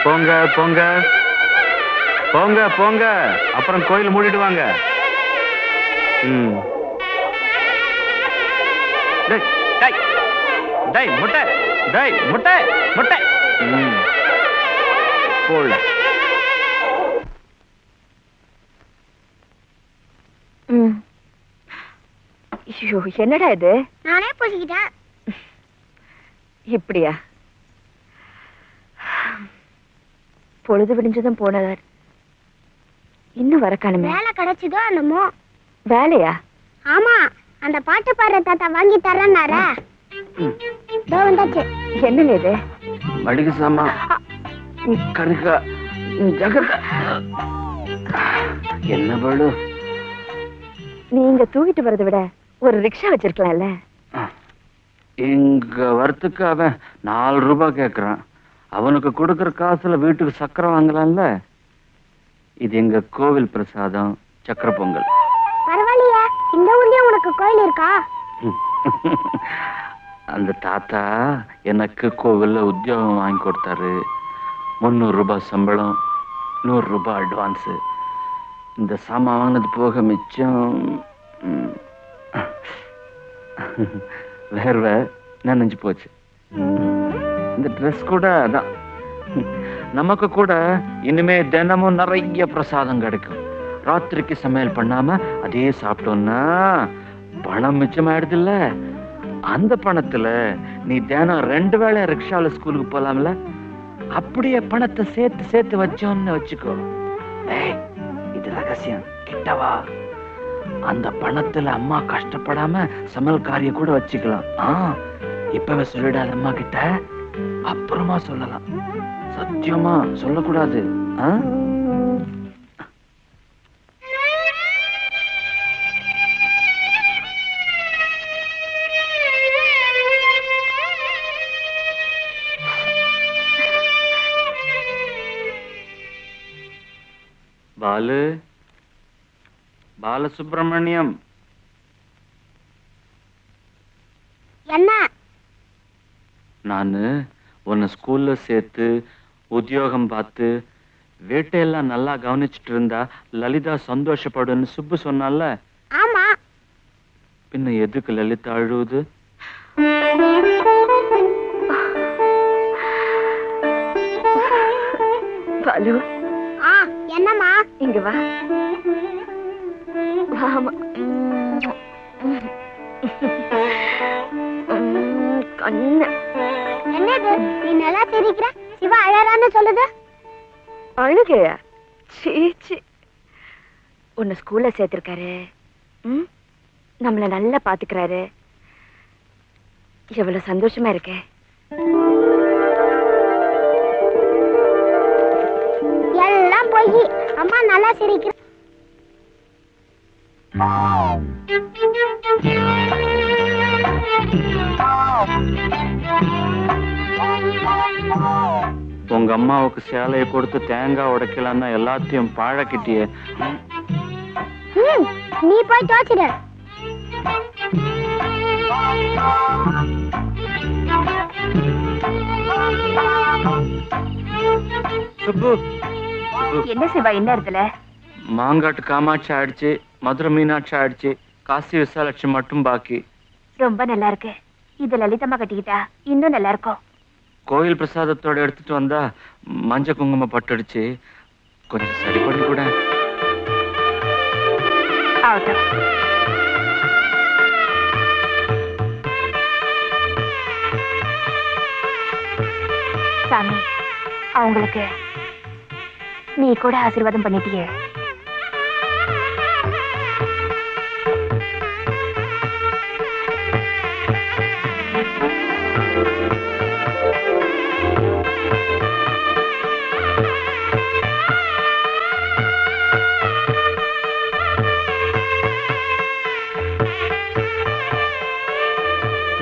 போங்க போங்க போங்க போங்க, அப்புறம் கோயில் மூடிடுவாங்க. முட்டை முட்டை முட்டை போல. என்னடா இது? நானே பூசிக்கிட்டேன். இப்படியா? பொழுது விடிஞ்சதும் போனதார், இன்னும் வர காணுமே. வேலை கிடைச்சதோ என்னமோ. வேலையா? ஆமா, அந்த பாட்டு பாடுற தாத்தா வாங்கி தரேன்னாரா. வந்தாச்சு. என்னங்க இது? மளிகை சாமா, கருக்கா, ஜகத்தா. என்ன படு? நீங்க தூக்கிட்டு வரதை விட ஒரு ரிக்ஷா வச்சிருக்கலாம்ல. இங்க வரத்துக்கு அவன் 4 ரூபாய் கேக்குறான். அவனுக்கு கொடுக்கற காசுல வீட்டுக்கு சக்கரை வாங்கலாம்ல. இது எங்க கோவில் பிரசாதம், சக்கரை பொங்கல். பரவாயில்லையா, இந்த ஊர்லயே உனக்கு கோயில் இருக்கா? அந்த தாத்தா எனக்கு கோவில்ல உத்தியோகம் வாங்கி கொடுத்தாரு. 300 ரூபாய் சம்பளம், 100 ரூபாய் அட்வான்ஸ். இந்த சாமான் வாங்கினது போக மிச்சம். வேர்வை நனைஞ்சு போச்சு. இந்த ட்ரெஸ் கூட அதான். நமக்கு கூட இனிமே தினமும் நிறைய பிரசாதம் கிடைக்கும். ராத்திரிக்கு சமையல் பண்ணாம அதே சாப்பிட்டோம்னா பணம் மிச்சமாயிடுது இல்ல. அந்த பணத்துல நீ தினம் 2 வேளை ரிக்ஷால ஸ்கூலுக்கு போலாம்ல. அப்படியே பணத்தை சேர்த்து சேர்த்து வச்சோன்னு வச்சுக்கோ. இது ரகசியம், கிட்டவா. அந்த பணத்துல அம்மா கஷ்டப்படாம சமையல்காரிய கூட வச்சுக்கலாம். இப்பவே சொல்லிடாத அம்மா கிட்ட, அப்புறமா சொல்லலாம். சத்தியமா சொல்லக்கூடாது. பாலு, பாலசுப்ரமணியம். என்ன? நானு உன்னை ஸ்கூல்ல சேர்த்து உத்தியோகம் பார்த்து வேட்டையெல்லாம் நல்லா கவனிச்சுட்டு இருந்தா லலிதா சந்தோஷப்படுன்னு சுப்பு சொன்னால. ஆமா. பின்ன எதுக்கு லலிதா அழுவுது? பாலு. என்னம்மா? இங்க வா. கண்ணு என்னது? நீ நல்லா சிரிக்கிற. சிவா அழறான்னு சொல்லுது. அழுகையா? சீச்சி. உன்னை ஸ்கூல்ல சேர்த்திருக்காரு, நம்மள நல்லா பாத்துக்கிறாரு. எவ்வளவு சந்தோஷமா இருக்கே. எல்லாம் போய் அம்மா நல்லா சிரிக்கிற. உங்க அம்மாவுக்கு சேலையை கொடுத்து தேங்காய் உடைக்கலாம்னா எல்லாத்தையும் பாழக்கிட்டியே. நீ போய் தோச்சிடு. சுப்பு. என்ன சிவா இந்த இடத்துல? மாங்காட்டு காமாட்சி ஆயிடுச்சு, மதுரை மீனாட்சி ஆயிடுச்சு, காசி விசாலாட்சி மட்டும் பாக்கி. ரொம்ப நல்லா இருக்கு. இது லலிதம்மா கட்டிக்கிட்டா இன்னும் நல்லா இருக்கும். கோயில் பிரசாதத்தோட எடுத்துட்டு வந்தா மஞ்ச குங்குமம் பட்டுடுச்சு. கொஞ்சம் சரி பண்ணி கூட. சாமி, அவங்களுக்கு நீ கூட ஆசீர்வாதம் பண்ணிட்டியே.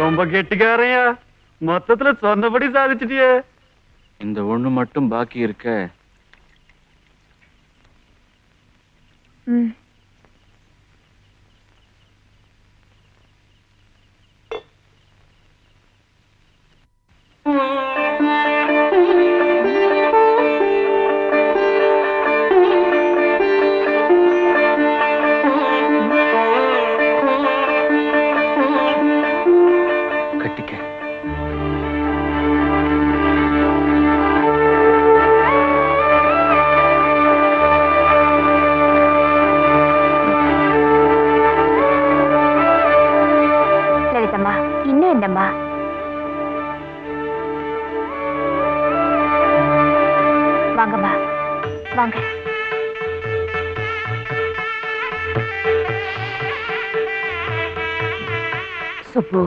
ரொம்ப கெட்டிக்காரையா, மொத்தத்துல சொன்னபடி சாதிச்சிட்டியே. இந்த ஒண்ணு மட்டும் பாக்கி இருக்க. இன்னும் என்னம்மா? வாங்கம்மா, வாங்க. சுப்பு,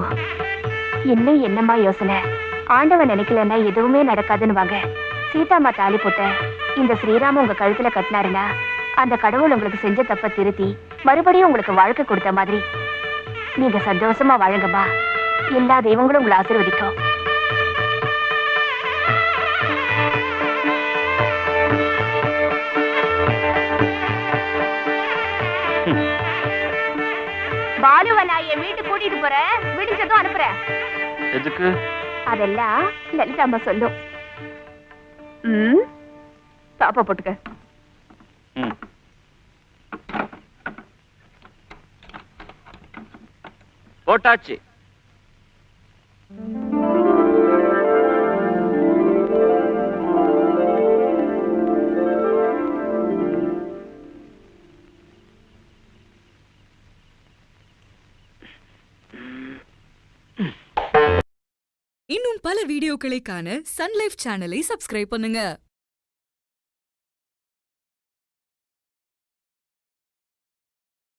இன்னும் என்னம்மா யோசனை? ஆண்டவன் நினைக்கலன்னா எதுவுமே நடக்காதுன்னு வாங்க. சீதாமா தாலி போட்ட இந்த ஸ்ரீராம உங்க கழுத்துல கட்டினாருன்னா அந்த கடவுள் உங்களுக்கு செஞ்ச தப்ப திருத்தி மறுபடியும் உங்களுக்கு வாழ்க்கை கொடுத்த மாதிரி நீங்க சந்தோஷமா வாழுங்கம்மா. எல்லா தெய்வங்களும் உங்களை ஆசீர்வதிக்கும். பாலுவை நான் என் வீட்டுக்கு கூட்டிட்டு போறேன். விடிஞ்சதும் அனுப்புறேன். எதுக்கு? அதெல்லாம் லலிதாம்மா சொல்லும். பாப்பா போட்டுக்க. போட்டாச்சு. இன்னும் பல வீடியோக்களை காண சன் லைஃப் சேனலை சப்ஸ்கிரைப் பண்ணுங்க.